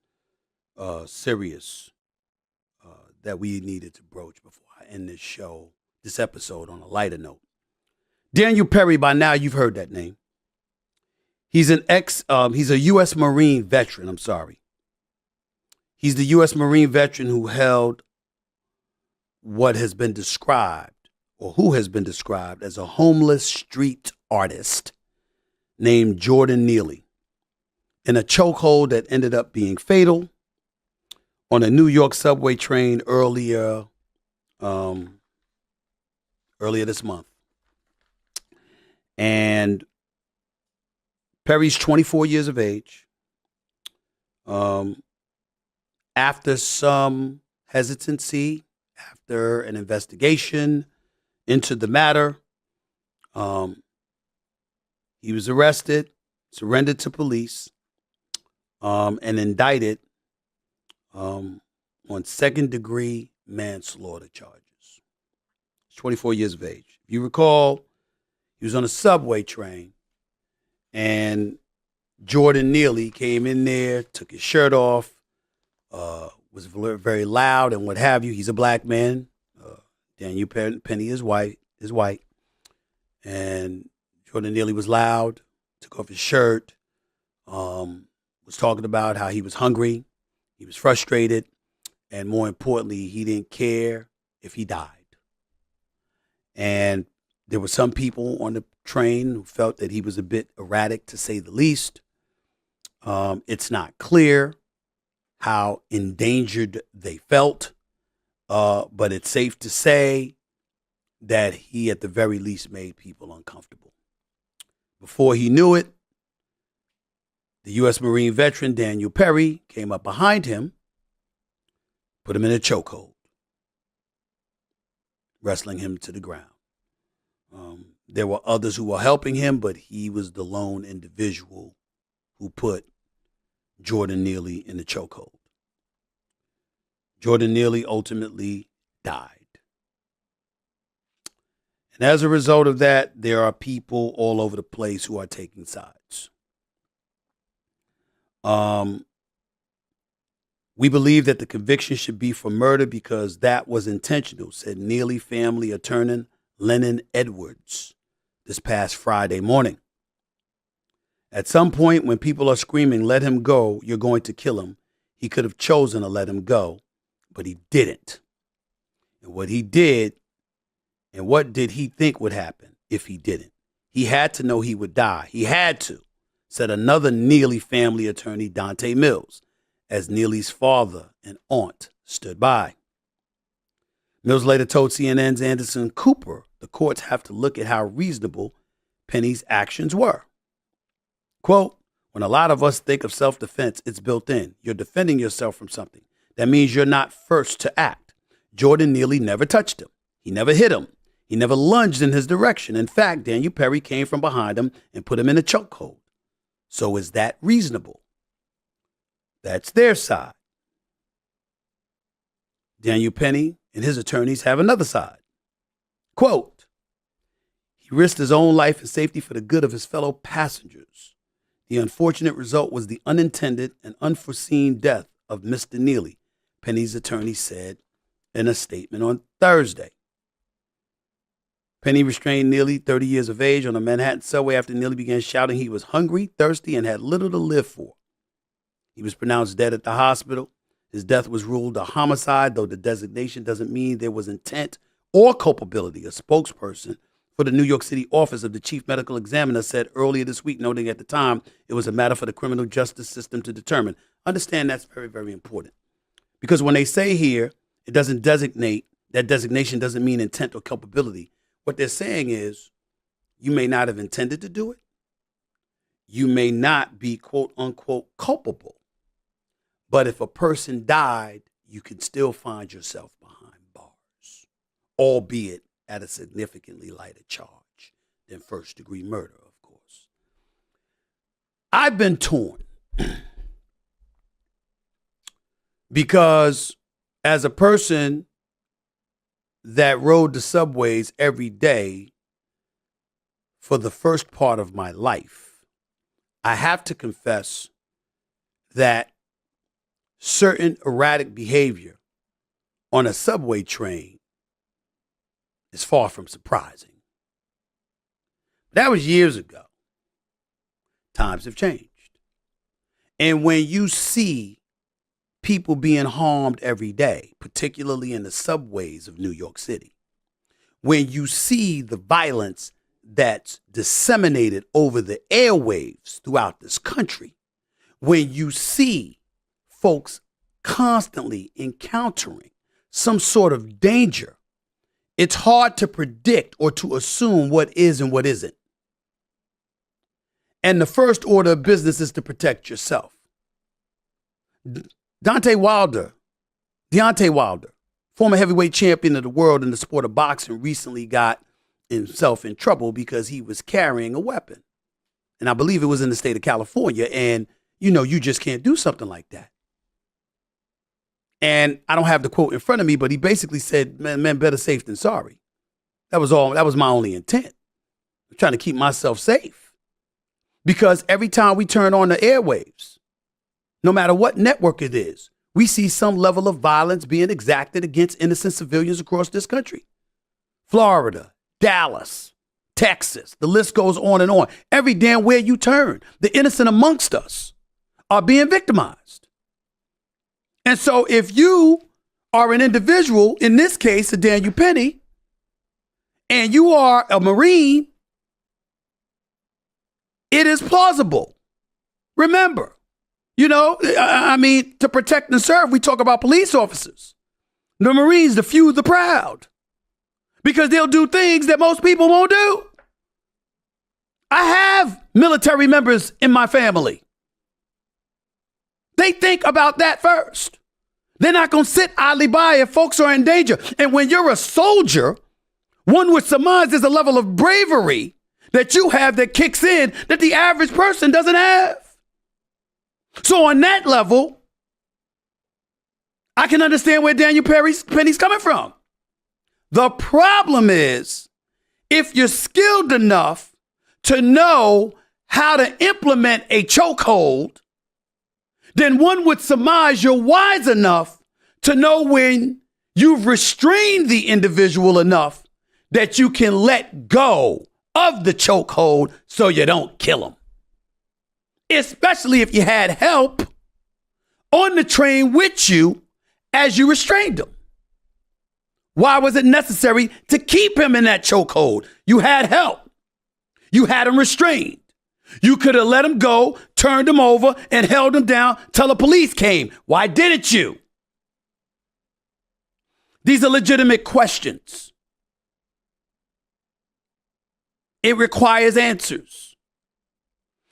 serious that we needed to broach before I end this episode on a lighter note. Daniel Perry, by now you've heard that name. He's a U.S. Marine veteran, He's the U.S. Marine veteran who held what has been described, or who has been described as a homeless street artist named Jordan Neely in a chokehold that ended up being fatal on a New York subway train earlier this month. And Perry's 24 years of age. After some hesitancy, after an investigation into the matter, he was arrested, surrendered to police, and indicted on second-degree manslaughter charges. He's 24 years of age. If you recall, he was on a subway train, and Jordan Neely came in there, took his shirt off, was very loud and what have you. He's a black man. Daniel Penny is white, and Jordan Neely was loud, took off his shirt, was talking about how he was hungry, he was frustrated, and more importantly, he didn't care if he died. And there were some people on the train who felt that he was a bit erratic, to say the least. It's not clear how endangered they felt, but it's safe to say that he, at the very least, made people uncomfortable. Before he knew it, the U.S. Marine veteran Daniel Perry came up behind him, put him in a chokehold. wrestling him to the ground. There were others who were helping him, but he was the lone individual who put Jordan Neely in the chokehold. Jordan Neely ultimately died. And as a result of that, there are people all over the place who are taking sides. We believe that the conviction should be for murder because that was intentional, said Neely family attorney Lennon Edwards this past Friday morning. At some point when people are screaming, let him go, you're going to kill him, he could have chosen to let him go, but he didn't. And what he did, and what did he think would happen if he didn't? He had to know he would die. He had to, said another Neely family attorney, Dante Mills, as Neely's father and aunt stood by. Mills later told CNN's Anderson Cooper the courts have to look at how reasonable Penny's actions were. Quote, when a lot of us think of self-defense, it's built in. You're defending yourself from something. That means you're not first to act. Jordan Neely never touched him. He never hit him. He never lunged in his direction. In fact, Daniel Perry came from behind him and put him in a chokehold. So is that reasonable? That's their side. Daniel Penny and his attorneys have another side. Quote, he risked his own life and safety for the good of his fellow passengers. The unfortunate result was the unintended and unforeseen death of Mr. Neely, Penny's attorney said in a statement on Thursday. Penny restrained Neely, 30 years of age, on a Manhattan subway after Neely began shouting he was hungry, thirsty, and had little to live for. He was pronounced dead at the hospital. His death was ruled a homicide, though the designation doesn't mean there was intent or culpability. A spokesperson for the New York City office of the chief medical examiner said earlier this week, noting at the time it was a matter for the criminal justice system to determine. Understand that's very, very important. Because when they say here, it doesn't designate, that designation doesn't mean intent or culpability. What they're saying is you may not have intended to do it. You may not be, quote unquote, culpable. But if a person died, you can still find yourself behind bars, albeit at a significantly lighter charge than first-degree murder, of course. I've been torn because as a person that rode the subways every day for the first part of my life, I have to confess that certain erratic behavior on a subway train is far from surprising. That was years ago. Times have changed. And when you see people being harmed every day, particularly in the subways of New York City, when you see the violence that's disseminated over the airwaves throughout this country, when you see folks constantly encountering some sort of danger, it's hard to predict or to assume what is and what isn't. And the first order of business is to protect yourself. Deontay Wilder, former heavyweight champion of the world in the sport of boxing, recently got himself in trouble because he was carrying a weapon. And I believe it was in the state of California. And, you just can't do something like that. And I don't have the quote in front of me, but he basically said, man, better safe than sorry. That was all. That was my only intent. I'm trying to keep myself safe. Because every time we turn on the airwaves, no matter what network it is, we see some level of violence being exacted against innocent civilians across this country. Florida, Dallas, Texas, the list goes on and on. Every damn where you turn, the innocent amongst us are being victimized. And so if you are an individual, in this case, a Daniel Penny, and you are a Marine, it is plausible. Remember, to protect and serve, we talk about police officers, the Marines, the few, the proud, because they'll do things that most people won't do. I have military members in my family. They think about that first. They're not going to sit idly by if folks are in danger. And when you're a soldier, One would surmise there's a level of bravery that you have that kicks in that the average person doesn't have. So on that level, I can understand where Daniel Penny's coming from. The problem is, if you're skilled enough to know how to implement a chokehold, then one would surmise you're wise enough to know when you've restrained the individual enough that you can let go of the chokehold so you don't kill them. Especially if you had help on the train with you as you restrained him. Why was it necessary to keep him in that chokehold? You had help. You had him restrained. You could have let him go, turned him over, and held him down till the police came. Why didn't you? These are legitimate questions. It requires answers.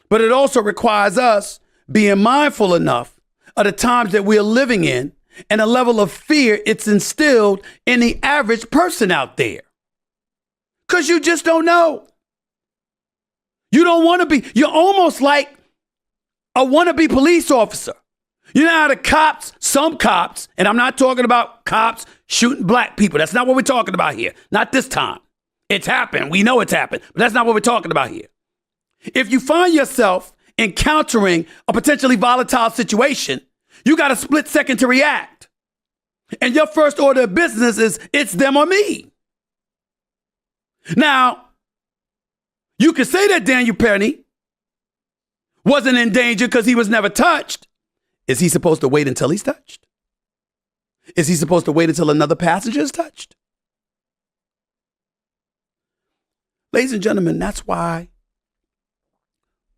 But it also requires us being mindful enough of the times that we're living in and the level of fear it's instilled in the average person out there. Because you just don't know. You don't want to be, you're almost like a wannabe police officer. You know how the cops, some cops, and I'm not talking about cops shooting black people. That's not what we're talking about here. Not this time. It's happened. We know it's happened, but that's not what we're talking about here. If you find yourself encountering a potentially volatile situation, you got a split second to react. And your first order of business is it's them or me. Now, you could say that Daniel Penny wasn't in danger because he was never touched. Is he supposed to wait until he's touched? Is he supposed to wait until another passenger is touched? Ladies and gentlemen, that's why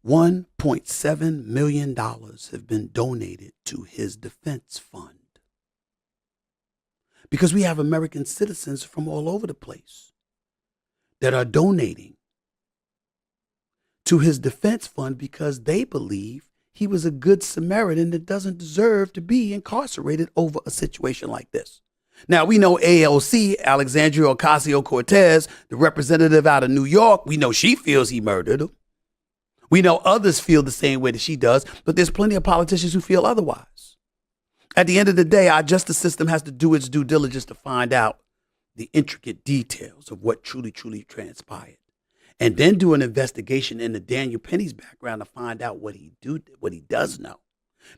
$1.7 million have been donated to his defense fund. Because we have American citizens from all over the place that are donating to his defense fund because they believe he was a good Samaritan that doesn't deserve to be incarcerated over a situation like this. Now, we know AOC, Alexandria Ocasio-Cortez, the representative out of New York, we know she feels he murdered him. We know others feel the same way that she does, but there's plenty of politicians who feel otherwise. At the end of the day, our justice system has to do its due diligence to find out the intricate details of what truly transpired. And then do an investigation into Daniel Penny's background to find out what he does know.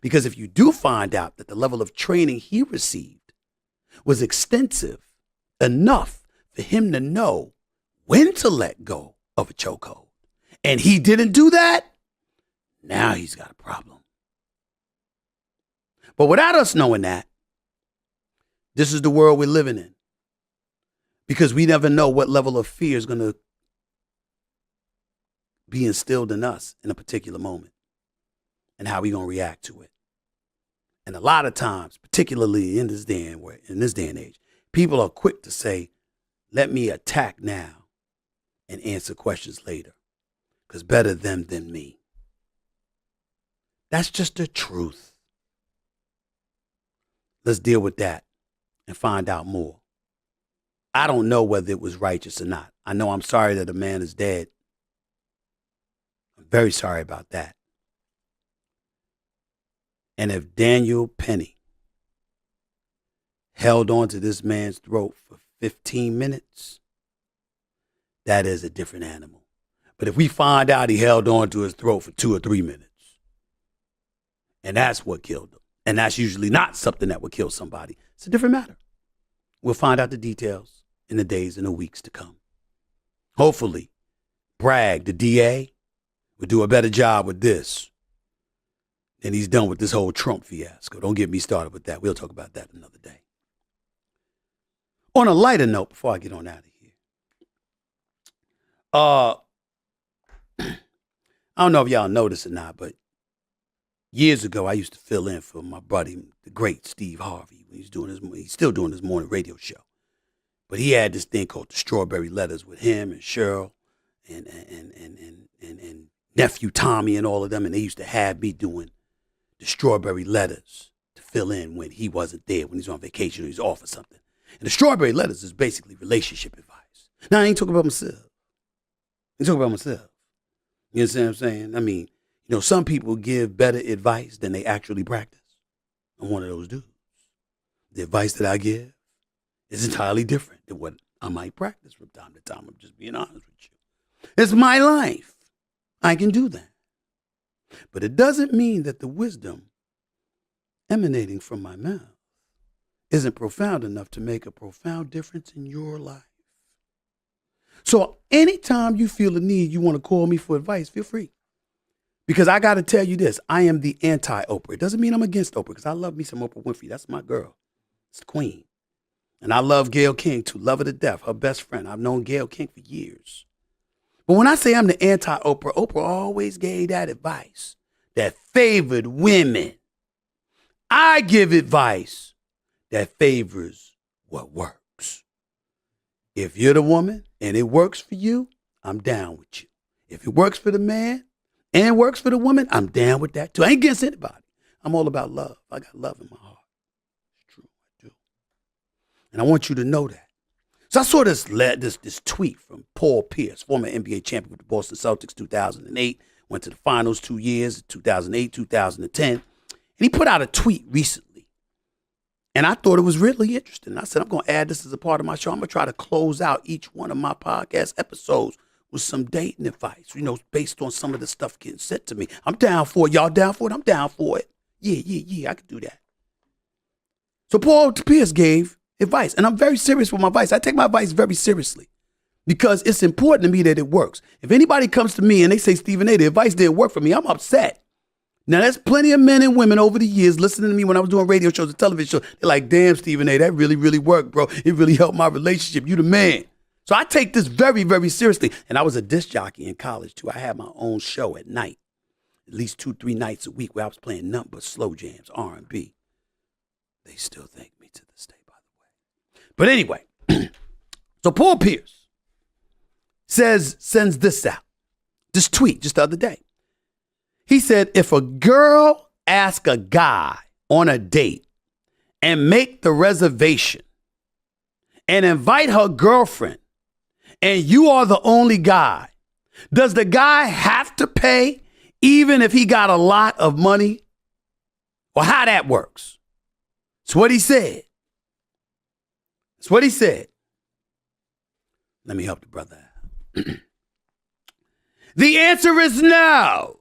Because if you do find out that the level of training he received was extensive enough for him to know when to let go of a chokehold, and he didn't do that, now he's got a problem. But without us knowing that, this is the world we're living in. Because we never know what level of fear is going to be instilled in us in a particular moment and how we're going to react to it. And a lot of times, particularly in this day and age, people are quick to say, let me attack now and answer questions later, because better them than me. That's just the truth. Let's deal with that and find out more. I don't know whether it was righteous or not. I know I'm sorry that a man is dead. I'm very sorry about that. And if Daniel Penny held on to this man's throat for 15 minutes, that is a different animal. But if we find out he held on to his throat for 2 or 3 minutes, and that's what killed him, and that's usually not something that would kill somebody, it's a different matter. We'll find out the details in the days and the weeks to come. Hopefully, Bragg, the DA, will do a better job with this than he's done with this whole Trump fiasco. Don't get me started with that. We'll talk about that another day. On a lighter note, before I get on out of here, I don't know if y'all know this or not, but years ago, I used to fill in for my buddy, the great Steve Harvey, when he's still doing his morning radio show. But he had this thing called the Strawberry Letters with him and Cheryl and nephew Tommy and all of them, and they used to have me doing the Strawberry Letters to fill in when he wasn't there, when he's on vacation or he's off or something. And the Strawberry Letters is basically relationship advice. Now, I ain't talking about myself. I'm talking about myself. You understand what I'm saying? I mean, some people give better advice than they actually practice. I'm one of those dudes. The advice that I give is entirely different than what I might practice from time to time. I'm just being honest with you. It's my life. I can do that. But it doesn't mean that the wisdom emanating from my mouth isn't profound enough to make a profound difference in your life. So anytime you feel the need, you want to call me for advice, feel free. Because I got to tell you this, I am the anti-Oprah. It doesn't mean I'm against Oprah, because I love me some Oprah Winfrey. That's my girl. It's the queen. And I love Gayle King too, love her to death, her best friend. I've known Gayle King for years. But when I say I'm the anti-Oprah, Oprah always gave that advice that favored women. I give advice that favors what works. If you're the woman and it works for you, I'm down with you. If it works for the man and it works for the woman, I'm down with that too. I ain't against anybody. I'm all about love. I got love in my heart. It's true, I do. And I want you to know that. So I saw this tweet from Paul Pierce, former NBA champion with the Boston Celtics, 2008. Went to the finals 2 years, 2008, 2010. And he put out a tweet recently. And I thought it was really interesting. I said, I'm going to add this as a part of my show. I'm going to try to close out each one of my podcast episodes with some dating advice, based on some of the stuff getting said to me. I'm down for it. Y'all down for it? I'm down for it. Yeah, I can do that. So Paul Pierce gave advice, and I'm very serious with my advice. I take my advice very seriously because it's important to me that it works. If anybody comes to me and they say, Stephen A., the advice didn't work for me, I'm upset. Now, there's plenty of men and women over the years listening to me when I was doing radio shows and television shows. They're like, damn, Stephen A., that really, really worked, bro. It really helped my relationship. You the man. So I take this very, very seriously. And I was a disc jockey in college, too. I had my own show at night, at least 2-3 nights a week, where I was playing nothing but slow jams, R&B. They still thank me to this day, by the way. But anyway, so Paul Pierce sends this out, this tweet just the other day. He said, if a girl asks a guy on a date and make the reservation and invite her girlfriend and you are the only guy, does the guy have to pay even if he got a lot of money? Or how that works? It's what he said. It's what he said. Let me help the brother out. The answer is no.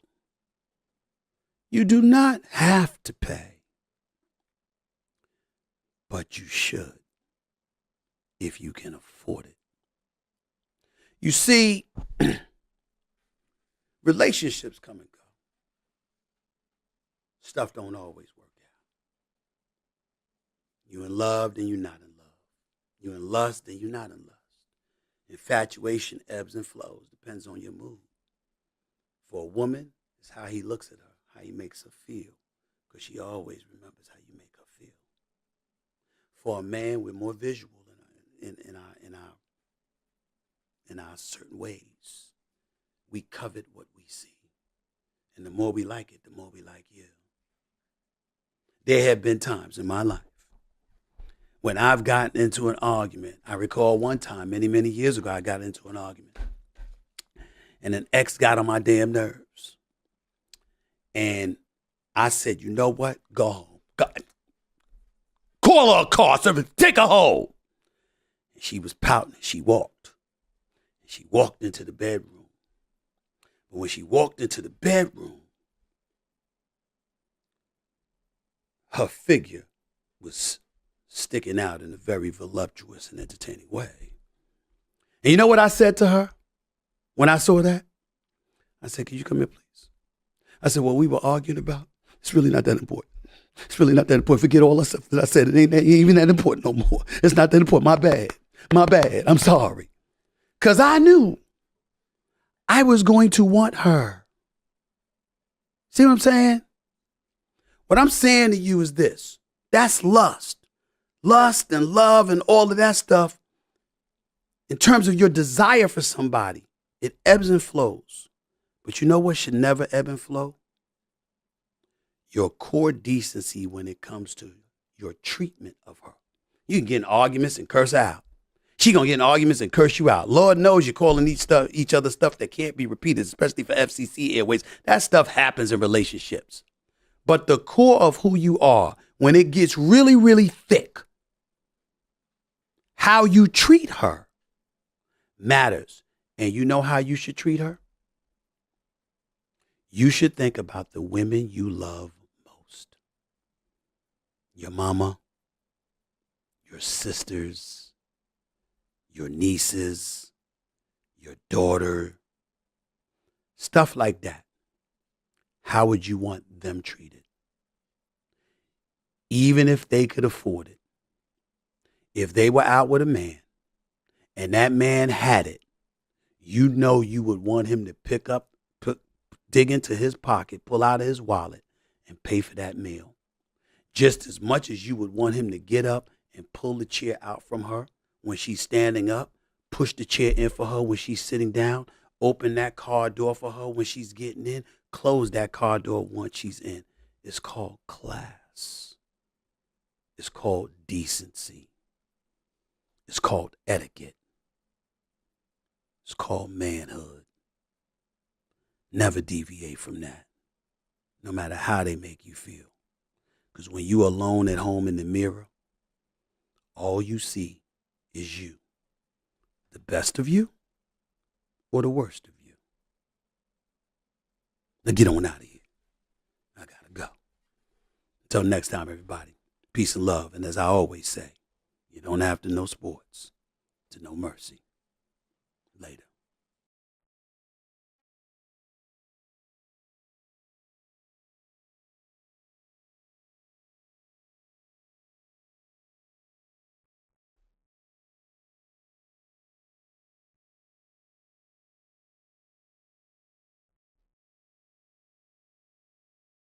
You do not have to pay, but you should if you can afford it. You see, relationships come and go. Stuff don't always work out. You're in love, then you're not in love. You're in lust, then you're not in lust. Infatuation ebbs and flows, depends on your mood. For a woman, it's how he looks at her, how he makes her feel, because she always remembers how you make her feel. For a man, we're more visual in our certain ways. We covet what we see. And the more we like it, the more we like you. There have been times in my life when I've gotten into an argument. I recall one time, many, many years ago, I got into an argument. And an ex got on my damn nerves. And I said, you know what? Go home. Call her a car service. Take her home. And she was pouting. She walked. She walked into the bedroom. But when she walked into the bedroom, her figure was sticking out in a very voluptuous and entertaining way. And you know what I said to her when I saw that? I said, can you come here, please? I said, what we were arguing about, it's really not that important. It's really not that important. Forget all the stuff that I said. It ain't even that important no more. It's not that important. My bad. My bad. I'm sorry. Because I knew I was going to want her. See what I'm saying? What I'm saying to you is this. That's lust. Lust and love and all of that stuff. In terms of your desire for somebody, it ebbs and flows. But you know what should never ebb and flow? Your core decency when it comes to your treatment of her. You can get in arguments and curse her out. She gonna get in arguments and curse you out. Lord knows you're calling each other stuff that can't be repeated, especially for FCC airways. That stuff happens in relationships. But the core of who you are, when it gets really, really thick, how you treat her matters. And you know how you should treat her? You should think about the women you love most. Your mama, your sisters, your nieces, your daughter, stuff like that. How would you want them treated? Even if they could afford it. If they were out with a man and that man had it, you know you would want him to dig into his pocket, pull out of his wallet, and pay for that meal. Just as much as you would want him to get up and pull the chair out from her when she's standing up, push the chair in for her when she's sitting down, open that car door for her when she's getting in, close that car door once she's in. It's called class. It's called decency. It's called etiquette. It's called manhood. Never deviate from that, no matter how they make you feel. Because when you alone at home in the mirror, all you see is you. The best of you or the worst of you. Now get on out of here. I gotta go. Until next time, everybody. Peace and love. And as I always say, you don't have to know sports to know mercy. Later.